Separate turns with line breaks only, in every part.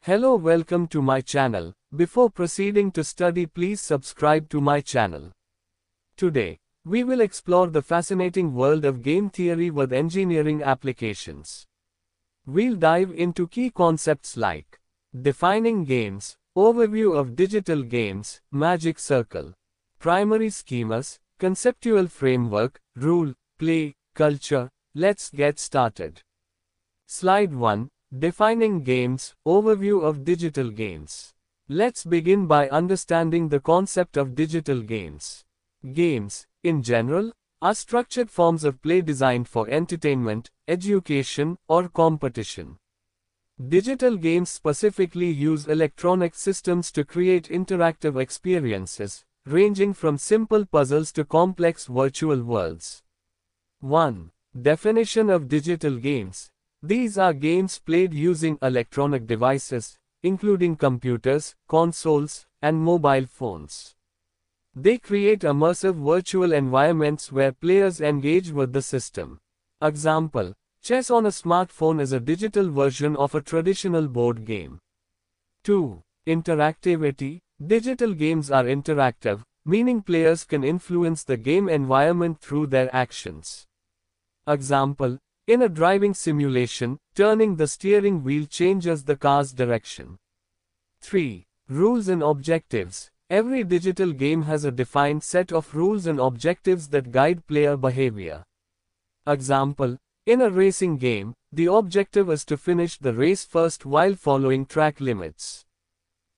Hello, welcome to my channel. Before proceeding to study, please subscribe to my channel. Today, we will explore the fascinating world of game theory with engineering applications. We'll dive into key concepts like defining games, overview of digital games, magic circle, primary schemas, conceptual framework, rule, play, culture. Let's get started. Slide 1. Defining games, overview of digital games. Let's begin by understanding the concept of digital games. Games, in general, are structured forms of play designed for entertainment, education, or competition. Digital games specifically use electronic systems to create interactive experiences, ranging from simple puzzles to complex virtual worlds. 1. Definition of digital games. These are games played using electronic devices, including computers, consoles, and mobile phones. They create immersive virtual environments where players engage with the system. Example: chess on a smartphone is a digital version of a traditional board game. 2. Interactivity. Digital games are interactive, meaning players can influence the game environment through their actions. Example: in a driving simulation, turning the steering wheel changes the car's direction. 3. Rules and objectives. Every digital game has a defined set of rules and objectives that guide player behavior. Example: in a racing game, the objective is to finish the race first while following track limits.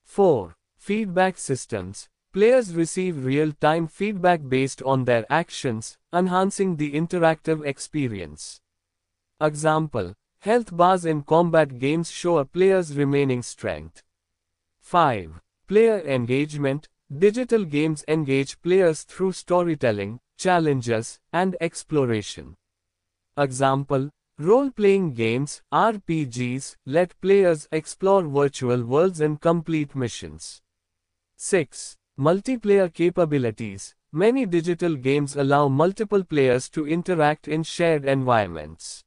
4. Feedback systems. Players receive real-time feedback based on their actions, enhancing the interactive experience. Example: health bars in combat games show a player's remaining strength. 5. Player engagement. Digital games engage players through storytelling, challenges, and exploration. Example: role-playing games, RPGs, let players explore virtual worlds and complete missions. 6. Multiplayer capabilities. Many digital games allow multiple players to interact in shared environments.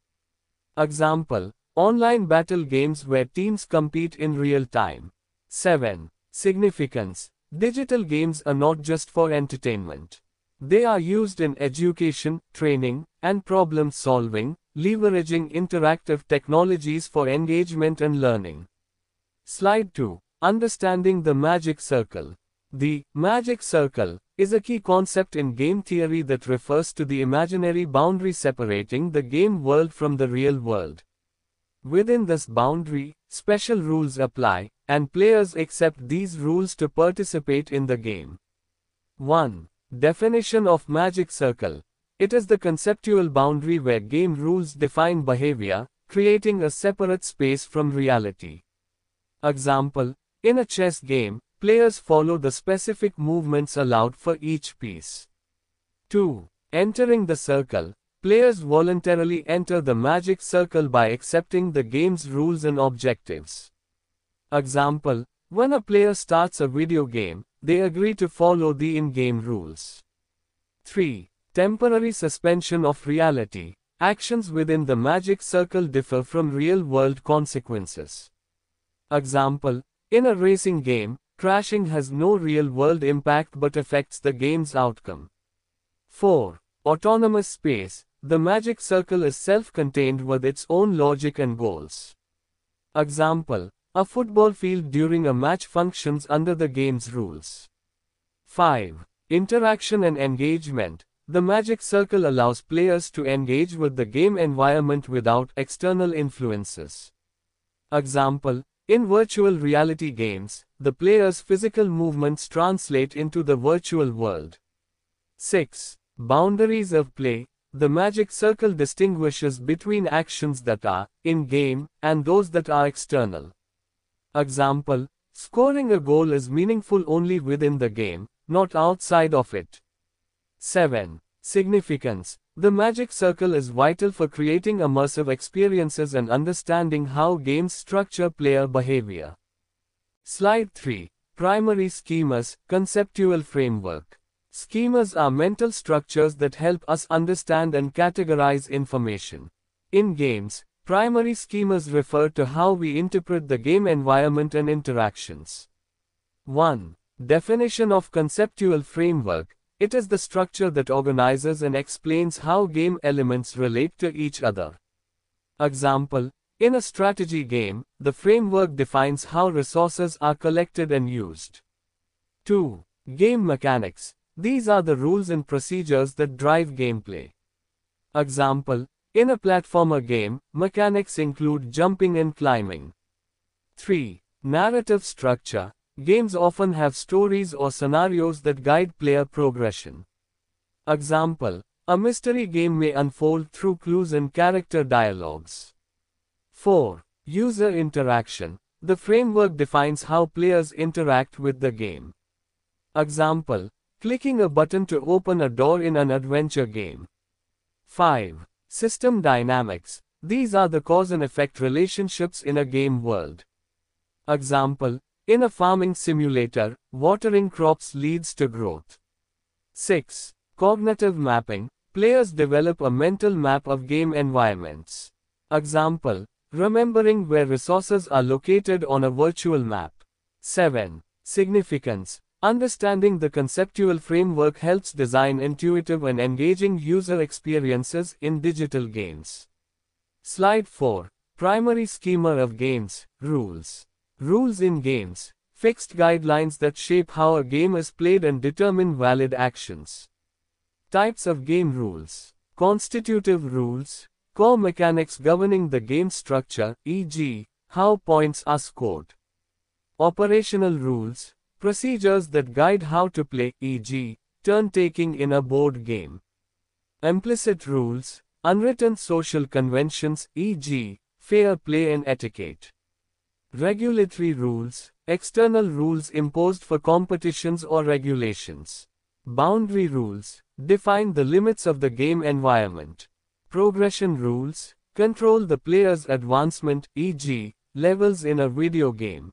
Example: online battle games where teams compete in real time. 7. Significance. Digital games are not just for entertainment. They are used in education, training, and problem solving, leveraging interactive technologies for engagement and learning. Slide 2. Understanding the magic circle. The magic circle is a key concept in game theory that refers to the imaginary boundary separating the game world from the real world. Within this boundary, special rules apply, and players accept these rules to participate in the game. 1. Definition of magic circle. It is the conceptual boundary where game rules define behavior, creating a separate space from reality. Example: in a chess game, players follow the specific movements allowed for each piece. 2. Entering the circle. Players voluntarily enter the magic circle by accepting the game's rules and objectives. Example: when a player starts a video game, they agree to follow the in-game rules. 3. Temporary suspension of reality. Actions within the magic circle differ from real-world consequences. Example: in a racing game, crashing has no real-world impact but affects the game's outcome. 4. Autonomous space. The magic circle is self-contained with its own logic and goals. Example: a football field during a match functions under the game's rules. 5. Interaction and engagement. The magic circle allows players to engage with the game environment without external influences. Example: in virtual reality games, the player's physical movements translate into the virtual world. 6. Boundaries of play. The magic circle distinguishes between actions that are in-game and those that are external. Example: scoring a goal is meaningful only within the game, not outside of it. 7. Significance. The magic circle is vital for creating immersive experiences and understanding how games structure player behavior. Slide 3. Primary schemas, conceptual framework. Schemas are mental structures that help us understand and categorize information. In games, Primary schemas refer to how we interpret the game environment and interactions. 1. Definition of conceptual framework. It is the structure that organizes and explains how game elements relate to each other. Example: in a strategy game, the framework defines how resources are collected and used. 2. Game mechanics. These are the rules and procedures that drive gameplay. Example: in a platformer game, mechanics include jumping and climbing. 3. Narrative structure. Games often have stories or scenarios that guide player progression. Example: a mystery game may unfold through clues and character dialogues. 4. User interaction. The framework defines how players interact with the game. Example: clicking a button to open a door in an adventure game. 5. System dynamics. These are the cause and effect relationships in a game world. Example: in a farming simulator, watering crops leads to growth. 6. Cognitive mapping. Players develop a mental map of game environments. Example: remembering where resources are located on a virtual map. 7. Significance. Understanding the conceptual framework helps design intuitive and engaging user experiences in digital games. Slide 4. Primary schema of games. Rules. Rules in games. Fixed guidelines that shape how a game is played and determine valid actions. Types of game rules. Constitutive rules. Core mechanics governing the game structure, e.g., how points are scored. Operational rules. Procedures that guide how to play, e.g., turn-taking in a board game. Implicit rules. Unwritten social conventions, e.g., fair play and etiquette. Regulatory rules. External rules imposed for competitions or regulations. Boundary rules. Define the limits of the game environment. Progression rules. Control the player's advancement, e.g., levels in a video game.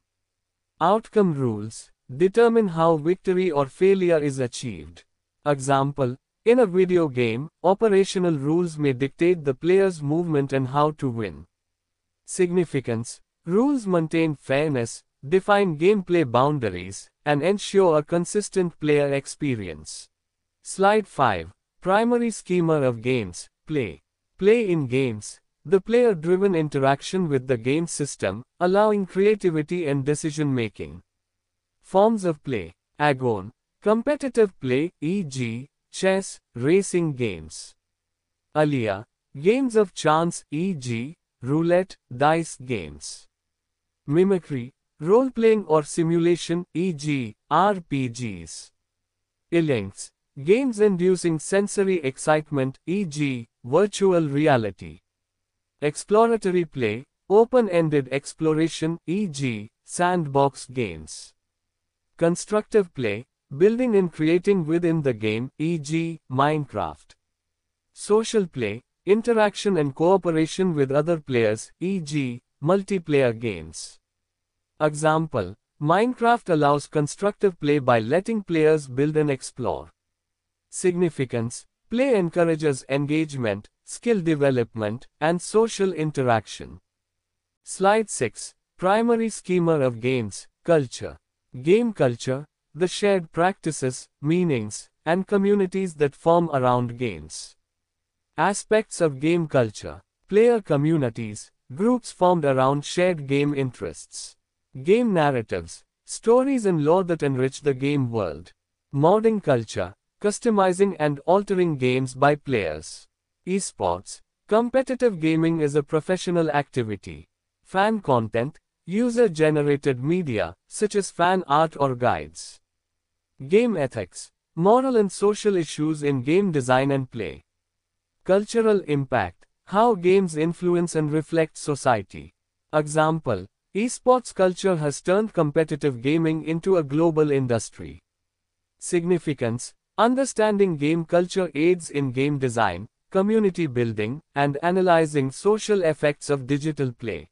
Outcome rules. Determine how victory or failure is achieved. Example: in a video game, operational rules may dictate the player's movement and how to win. Significance. Rules maintain fairness, define gameplay boundaries, and ensure a consistent player experience. Slide 5. Primary schema of games. Play. Play in games. The player-driven interaction with the game system, allowing creativity and decision-making. Forms of play. Agon. Competitive play, e.g., chess, racing games. Alia. Games of chance, e.g., roulette, dice games. Mimicry. Role-playing or simulation, e.g., RPGs. Ilinks. Games inducing sensory excitement, e.g., virtual reality. Exploratory play. Open-ended exploration, e.g., sandbox games. Constructive play. Building and creating within the game, e.g., Minecraft. Social play. Interaction and cooperation with other players, e.g., multiplayer games. Example: Minecraft allows constructive play by letting players build and explore. Significance. Play encourages engagement, skill development, and social interaction. Slide 6. Primary schema of games. Culture. Game culture. The shared practices, meanings, and communities that form around games. Aspects of game culture. Player communities. Groups formed around shared game interests. Game narratives. Stories and lore that enrich the game world. Modding culture. Customizing and altering games by players. Esports. Competitive gaming is a professional activity. Fan content. User-generated media, such as fan art or guides. Game ethics. Moral and social issues in game design and play. Cultural impact. How games influence and reflect society. Example: esports culture has turned competitive gaming into a global industry. Significance. Understanding game culture aids in game design, community building, and analyzing social effects of digital play.